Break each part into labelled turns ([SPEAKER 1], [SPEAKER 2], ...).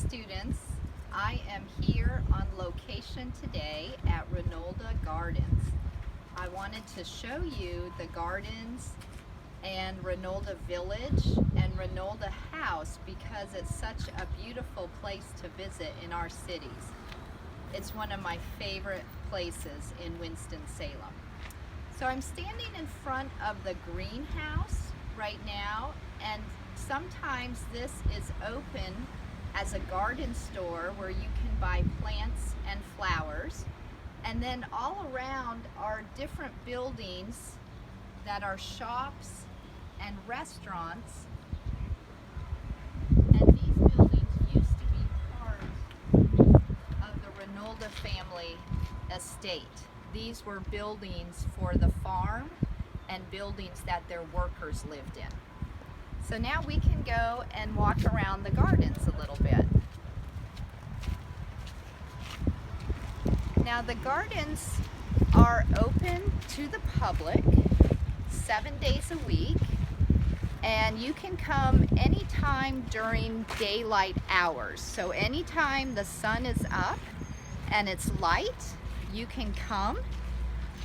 [SPEAKER 1] students. I am here on location today at Reynolda Gardens. I wanted to show you the gardens and Reynolda Village and Reynolda House because it's such a beautiful place to visit in our cities. It's one of my favorite places in Winston-Salem. So I'm standing in front of the greenhouse right now, and sometimes this is open as a garden store where you can buy plants and flowers. And then all around are different buildings that are shops and restaurants. And these buildings used to be part of the Reynolda family estate. These were buildings for the farm and buildings that their workers lived in. So now we can go and walk around the gardens a little bit. Now the gardens are open to the public 7 days a week, and you can come anytime during daylight hours. So anytime the sun is up and it's light, you can come,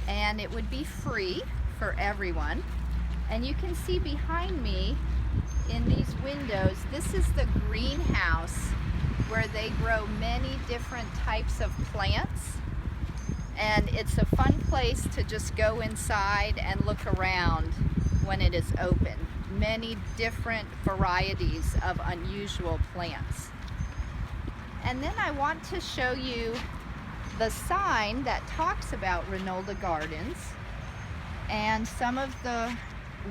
[SPEAKER 1] and it would be free for everyone. And you can see behind me in these windows, this is the greenhouse where they grow many different types of plants. And it's a fun place to just go inside and look around when it is open. Many different varieties of unusual plants. And then I want to show you the sign that talks about Reynolda Gardens and some of the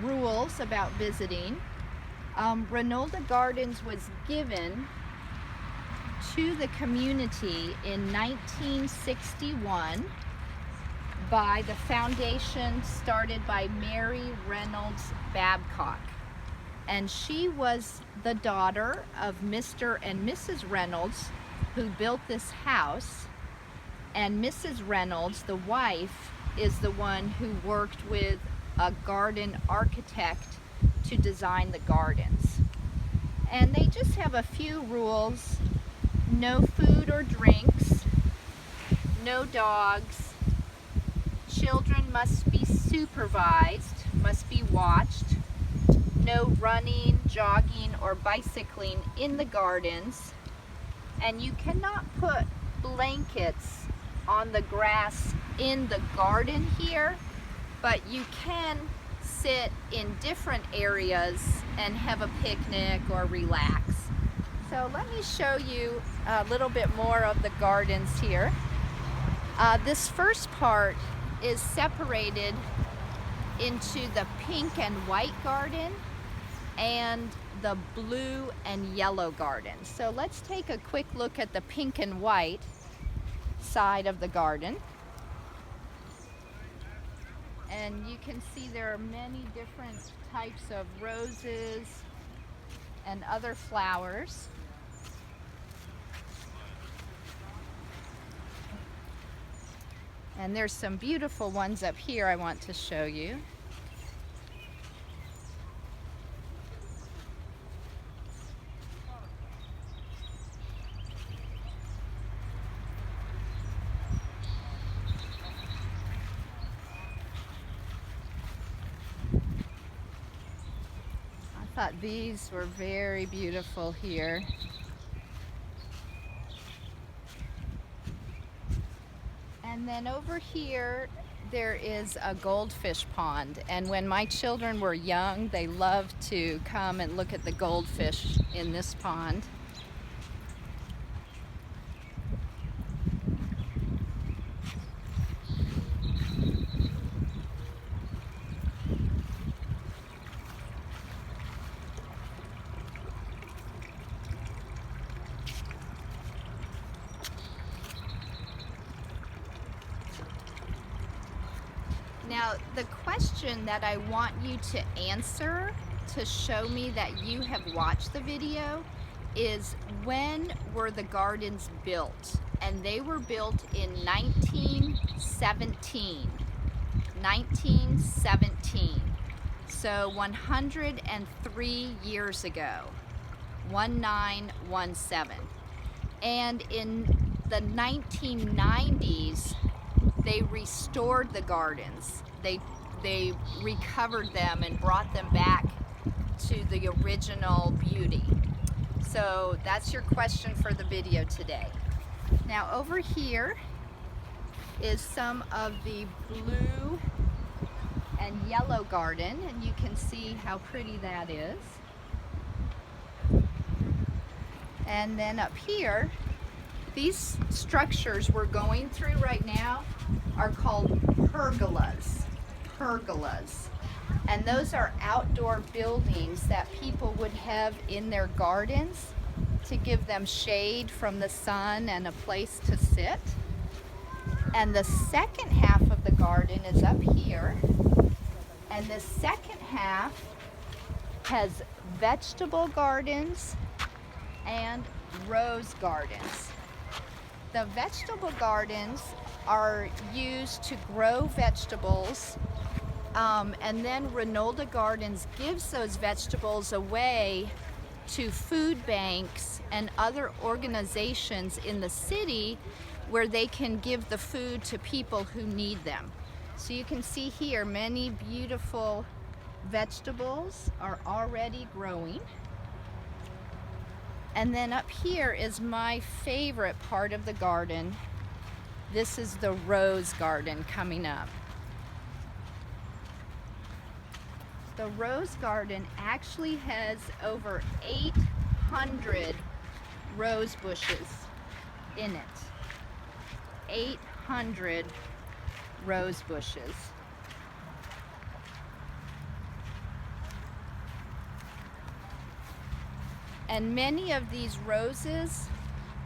[SPEAKER 1] rules about visiting. Reynolda Gardens was given to the community in 1961 by the foundation started by Mary Reynolds Babcock. And she was the daughter of Mr. and Mrs. Reynolds, who built this house. And Mrs. Reynolds, the wife, is the one who worked with a garden architect to design the gardens. And they just have a few rules: no food or drinks, no dogs, children must be supervised, must be watched, no running, jogging, or bicycling in the gardens, and you cannot put blankets on the grass in the garden here, but you can sit in different areas and have a picnic or relax. So let me show you a little bit more of the gardens here. This first part is separated into the pink and white garden and the blue and yellow garden. So let's take a quick look at the pink and white side of the garden. And you can see there are many different types of roses and other flowers. And there's some beautiful ones up here I want to show you. I thought these were very beautiful here. And then over here, there is a goldfish pond. And when my children were young, they loved to come and look at the goldfish in this pond. Now, the question that I want you to answer to show me that you have watched the video is, when were the gardens built? And they were built in 1917. 1917. So 103 years ago. 1917. And in the 1990s, they restored the gardens. They recovered them and brought them back to the original beauty. So that's your question for the video today. Now over here is some of the blue and yellow garden, and you can see how pretty that is. And then up here, these structures we're going through right now are called pergolas. Pergolas. And those are outdoor buildings that people would have in their gardens to give them shade from the sun and a place to sit. And the second half of the garden is up here. And the second half has vegetable gardens and rose gardens. The vegetable gardens are used to grow vegetables, and then Reynolda Gardens gives those vegetables away to food banks and other organizations in the city where they can give the food to people who need them. So you can see here many beautiful vegetables are already growing. And then up here is my favorite part of the garden. This is the rose garden coming up. The rose garden actually has over 800 rose bushes in it. 800 rose bushes. And many of these roses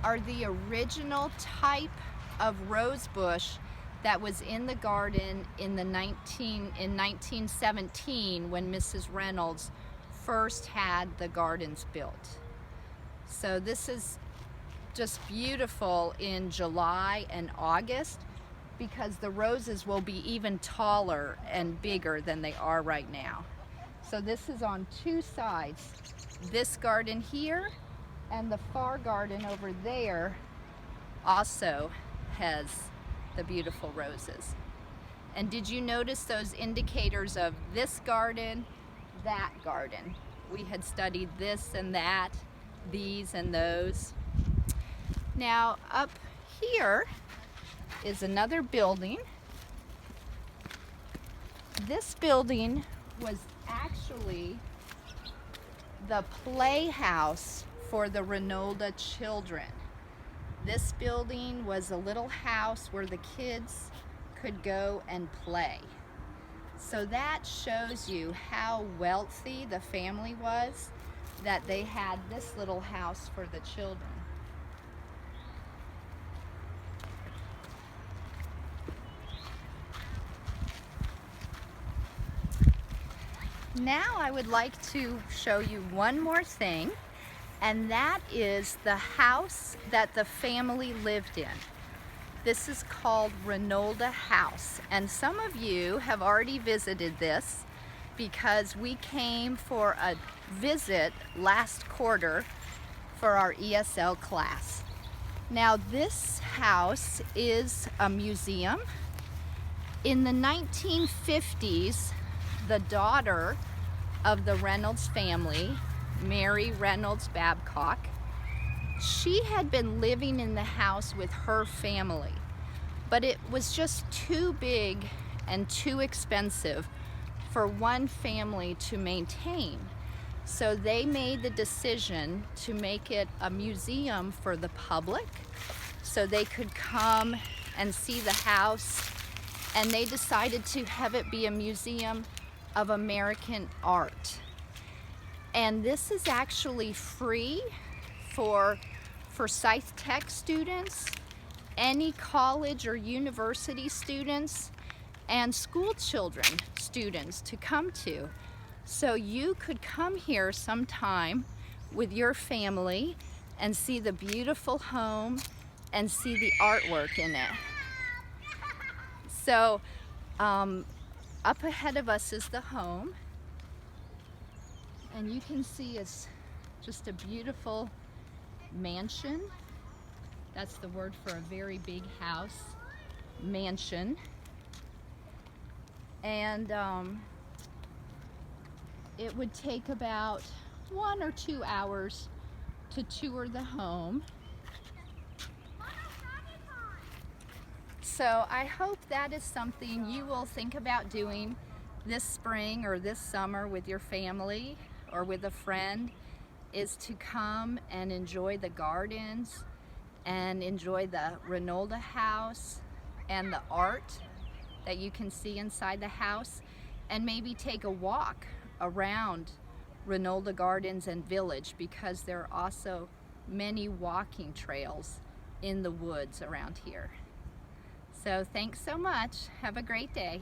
[SPEAKER 1] are the original type of rose bush that was in the garden in 1917 when Mrs. Reynolds first had the gardens built. So this is just beautiful in July and August because the roses will be even taller and bigger than they are right now. So this is on two sides. This garden here and the far garden over there also has the beautiful roses. And did you notice those indicators of this garden, that garden? We had studied this and that, these and those. Now up here is another building. This building was actually the playhouse for the Reynolda children. This building was a little house where the kids could go and play. So that shows you how wealthy the family was, that they had this little house for the children. Now I would like to show you one more thing, and that is the house that the family lived in. This is called Reynolda House, and some of you have already visited this because we came for a visit last quarter for our ESL class. Now this house is a museum. In the 1950s, the daughter of the Reynolds family, Mary Reynolds Babcock, she had been living in the house with her family, but it was just too big and too expensive for one family to maintain. So they made the decision to make it a museum for the public so they could come and see the house, and they decided to have it be a museum of American art. And this is actually free for Forsyth Tech students, any college or university students, and school children students to come to. So you could come here sometime with your family and see the beautiful home and see the artwork in it. So up ahead of us is the home, and you can see it's just a beautiful mansion. That's the word for a very big house, mansion. And it would take about 1 or 2 hours to tour the home. So I hope that is something you will think about doing this spring or this summer with your family or with a friend, is to come and enjoy the gardens and enjoy the Reynolda house and the art that you can see inside the house, and maybe take a walk around Reynolda Gardens and Village, because there are also many walking trails in the woods around here. So thanks so much. Have a great day.